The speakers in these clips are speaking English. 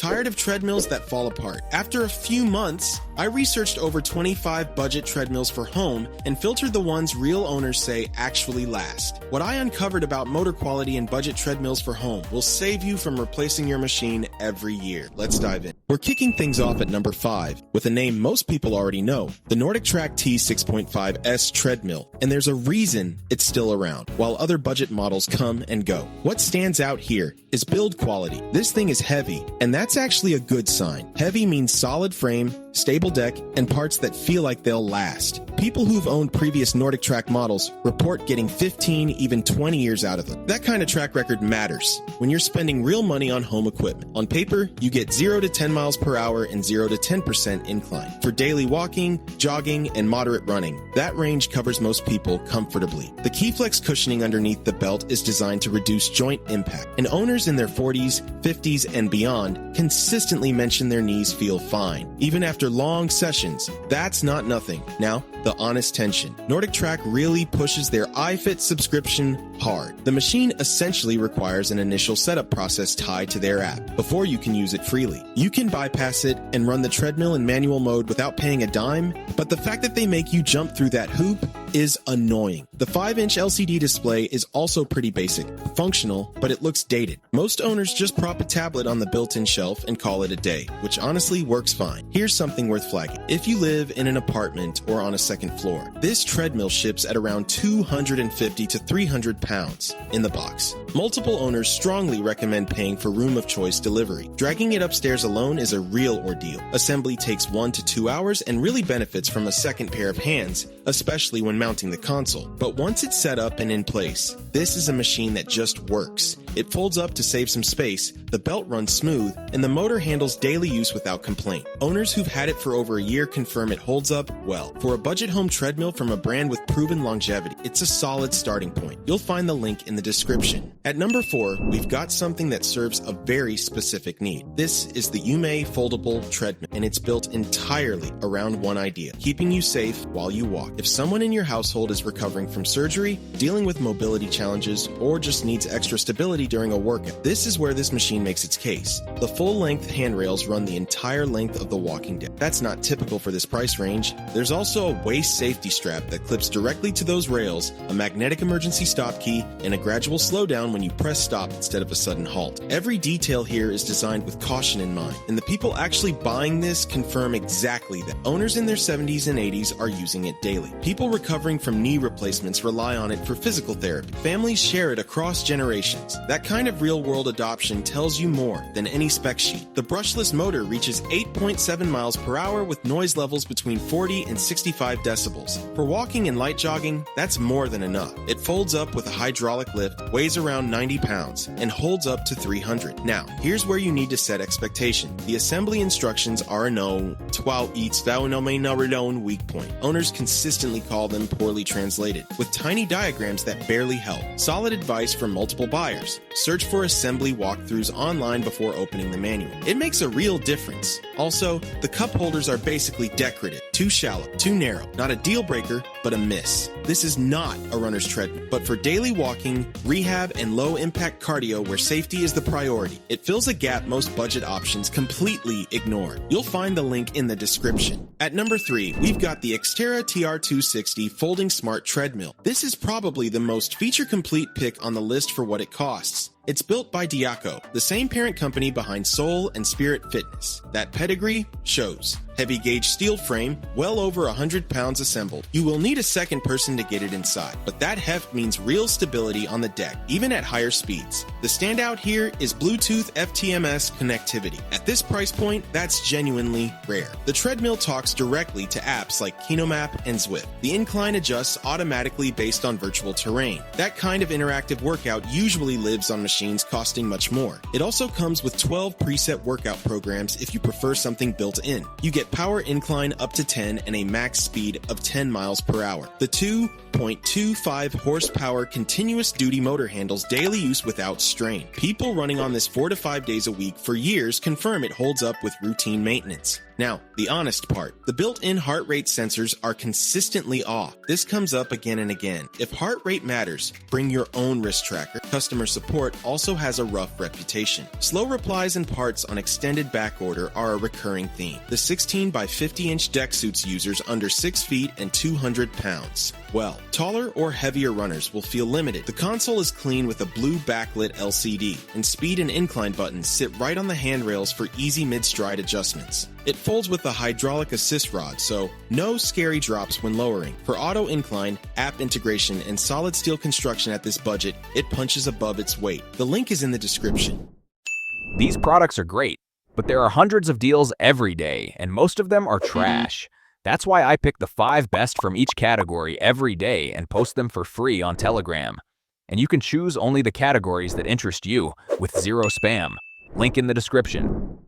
Tired of treadmills that fall apart? After a few months, I researched over 25 budget treadmills for home and filtered the ones real owners say actually last. What I uncovered about motor quality and budget treadmills for home will save you from replacing your machine every year. Let's dive in. We're kicking things off at number 5 with a name most people already know, the NordicTrack T 6.5 S Treadmill, and there's a reason it's still around, while other budget models come and go. What stands out here is build quality. This thing is heavy, and that's actually a good sign. Heavy means solid frame, stable deck, and parts that feel like they'll last. People who've owned previous NordicTrack models report getting 15, even 20 years out of them. That kind of track record matters when you're spending real money on home equipment. On paper, you get 0 to 10 miles per hour and 0 to 10% incline. For daily walking, jogging, and moderate running, that range covers most people comfortably. The Keyflex cushioning underneath the belt is designed to reduce joint impact, and owners in their 40s, 50s, and beyond consistently mention their knees feel fine, even after long sessions. That's not nothing. Now, the honest tension. NordicTrack really pushes their iFit subscription hard. The machine essentially requires an initial setup process tied to their app before you can use it freely. You can bypass it and run the treadmill in manual mode without paying a dime, but the fact that they make you jump through that hoop is annoying. The 5-inch LCD display is also pretty basic, functional, but it looks dated. Most owners just prop a tablet on the built-in shelf and call it a day, which honestly works fine. Here's something worth flagging. If you live in an apartment or on a second floor, this treadmill ships at around 250 to 300 pounds in the box. Multiple owners strongly recommend paying for room of choice delivery. Dragging it upstairs alone is a real ordeal. Assembly takes 1 to 2 hours and really benefits from a second pair of hands, especially when mounting the console. But once it's set up and in place, this is a machine that just works. It folds up to save some space, the belt runs smooth, and the motor handles daily use without complaint. Owners who've had it for over a year confirm it holds up well. For a budget home treadmill from a brand with proven longevity, it's a solid starting point. You'll find the link in the description. At number 4, we've got something that serves a very specific need. This is the UMAY Foldable Treadmill, and it's built entirely around one idea: keeping you safe while you walk. If someone in your household is recovering from surgery, dealing with mobility challenges, or just needs extra stability during a workout, this is where this machine makes its case. The full-length handrails run the entire length of the walking deck. That's not typical for this price range. There's also a waist safety strap that clips directly to those rails, a magnetic emergency stop key, and a gradual slowdown when you press stop instead of a sudden halt. Every detail here is designed with caution in mind, and the people actually buying this confirm exactly that. Owners in their 70s and 80s are using it daily. People recovering from knee replacements rely on it for physical therapy. Families share it across generations. That kind of real-world adoption tells you more than any spec sheet. The brushless motor reaches 8.7 miles per hour with noise levels between 40 and 65 decibels. For walking and light jogging, that's more than enough. It folds up with a hydraulic lift, weighs around 90 pounds, and holds up to 300. Now, here's where you need to set expectation. The assembly instructions are no weak point. Owners consistently call them poorly translated, with tiny diagrams that barely help. Solid advice from multiple buyers. Search for assembly walkthroughs online before opening the manual. It makes a real difference. Also, the cup holders are basically decorative. Too shallow, too narrow. Not a deal breaker, but a miss. This is not a runner's treadmill, but for daily walking, rehab, and low-impact cardio where safety is the priority. It fills a gap most budget options completely ignore. You'll find the link in the description. At number 3, we've got the XTERRA TR260 Folding Smart Treadmill. This is probably the most feature-complete pick on the list for what it costs. It's built by Diaco, the same parent company behind Soul and Spirit Fitness. That pedigree shows. Heavy gauge steel frame, well over 100 pounds assembled. You will need a second person to get it inside, but that heft means real stability on the deck, even at higher speeds. The standout here is Bluetooth FTMS connectivity. At this price point, that's genuinely rare. The treadmill talks directly to apps like KinoMap and Zwift. The incline adjusts automatically based on virtual terrain. That kind of interactive workout usually lives on machines costing much more. It also comes with 12 preset workout programs if you prefer something built in. You get get power incline up to 10 and a max speed of 10 miles per hour. The 2.25 horsepower continuous duty motor handles daily use without strain. People running on this 4 to 5 days a week for years confirm it holds up with routine maintenance. Now, the honest part. The built-in heart rate sensors are consistently off. This comes up again and again. If heart rate matters, bring your own wrist tracker. Customer support also has a rough reputation. Slow replies and parts on extended back order are a recurring theme. The 16 by 50 inch deck suits users under 6 feet and 200 pounds. Well, taller or heavier runners will feel limited. The console is clean with a blue backlit LCD, and speed and incline buttons sit right on the handrails for easy mid-stride adjustments. It folds with a hydraulic assist rod, so no scary drops when lowering. For auto incline, app integration, and solid steel construction at this budget, it punches above its weight. The link is in the description. These products are great, but there are hundreds of deals every day, and most of them are trash. That's why I pick the 5 best from each category every day and post them for free on Telegram. And you can choose only the categories that interest you with zero spam. Link in the description.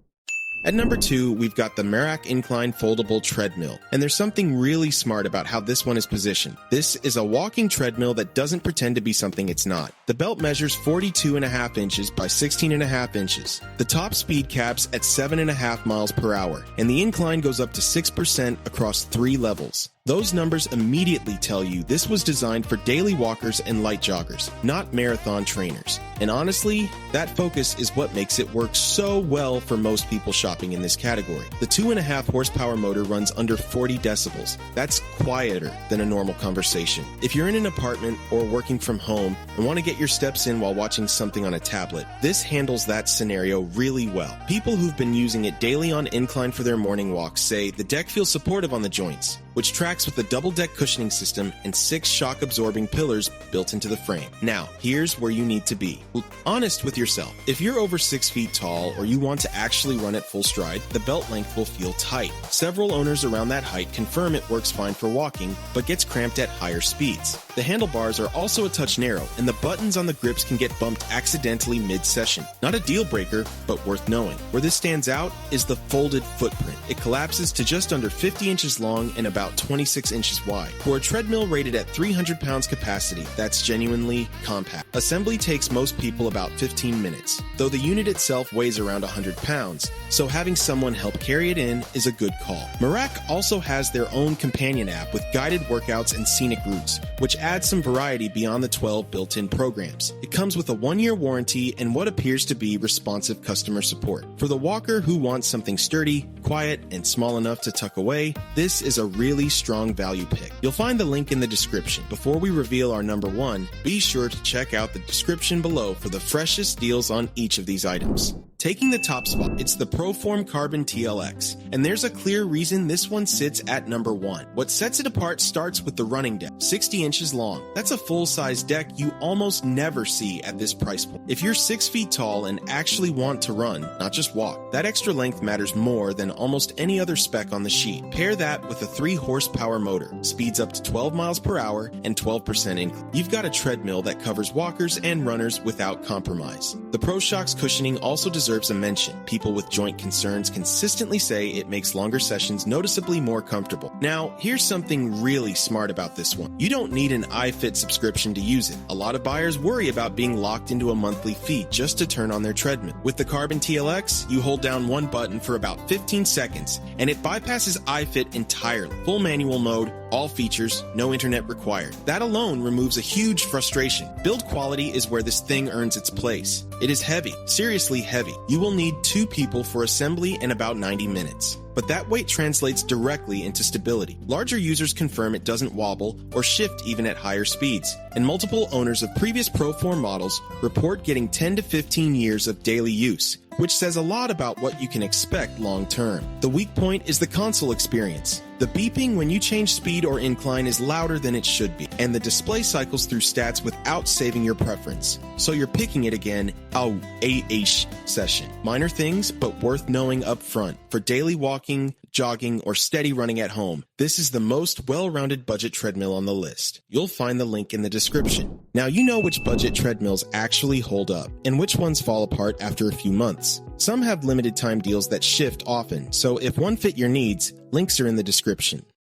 At number 2, we've got the MERACH Incline Foldable Treadmill, and there's something really smart about how this one is positioned. This is a walking treadmill that doesn't pretend to be something it's not. The belt measures 42.5 inches by 16.5 inches. The top speed caps at 7.5 miles per hour, and the incline goes up to 6% across 3 levels. Those numbers immediately tell you this was designed for daily walkers and light joggers, not marathon trainers. And honestly, that focus is what makes it work so well for most people shopping in this category. The 2.5 horsepower motor runs under 40 decibels. That's quieter than a normal conversation. If you're in an apartment or working from home and want to get your steps in while watching something on a tablet, this handles that scenario really well. People who've been using it daily on incline for their morning walks say the deck feels supportive on the joints, which tracks with a double-deck cushioning system and 6 shock-absorbing pillars built into the frame. Now, here's where you need to be honest with yourself. If you're over 6 feet tall or you want to actually run at full stride, the belt length will feel tight. Several owners around that height confirm it works fine for walking, but gets cramped at higher speeds. The handlebars are also a touch narrow, and the buttons on the grips can get bumped accidentally mid-session. Not a deal breaker, but worth knowing. Where this stands out is the folded footprint. It collapses to just under 50 inches long and about 26 inches wide. For a treadmill rated at 300 pounds capacity, that's genuinely compact. Assembly takes most people about 15 minutes, though the unit itself weighs around 100 pounds, so having someone help carry it in is a good call. MERACH also has their own companion app with guided workouts and scenic routes, which adds some variety beyond the 12 built-in programs. It comes with a 1-year warranty and what appears to be responsive customer support. For the walker who wants something sturdy, quiet, and small enough to tuck away, this is a really strong value pick. You'll find the link in the description. Before we reveal our number 1, be sure to check out the description below for the freshest deals on each of these items. Taking the top spot, it's the ProForm Carbon TLX, and there's a clear reason this one sits at number 1. What sets it apart starts with the running deck, 60 inches long. That's a full-size deck you almost never see at this price point. If you're 6 feet tall and actually want to run, not just walk, that extra length matters more than almost any other spec on the sheet. Pair that with a 3 horsepower motor, speeds up to 12 miles per hour and 12% incline. You've got a treadmill that covers walkers and runners without compromise. The ProShock's cushioning also deserves a mention. People with joint concerns consistently say it makes longer sessions noticeably more comfortable. Now, here's something really smart about this one. You don't need an iFit subscription to use it. A lot of buyers worry about being locked into a monthly fee just to turn on their treadmill. With the Carbon TLX, you hold down one button for about 15 seconds, and it bypasses iFit entirely. Full manual mode, all features, no internet required. That alone removes a huge frustration. Build quality is where this thing earns its place. It is heavy, seriously heavy. You will need 2 people for assembly in about 90 minutes. But that weight translates directly into stability. Larger users confirm it doesn't wobble or shift even at higher speeds, and multiple owners of previous ProForm models report getting 10 to 15 years of daily use, which says a lot about what you can expect long term. The weak point is the console experience. The beeping when you change speed or incline is louder than it should be, and the display cycles through stats without saving your preference. So you're picking it again, a session. Minor things, but worth knowing up front. For daily walking, jogging, or steady running at home, this is the most well-rounded budget treadmill on the list. You'll find the link in the description. Now you know which budget treadmills actually hold up, and which ones fall apart after a few months. Some have limited time deals that shift often, so if one fit your needs, links are in the description.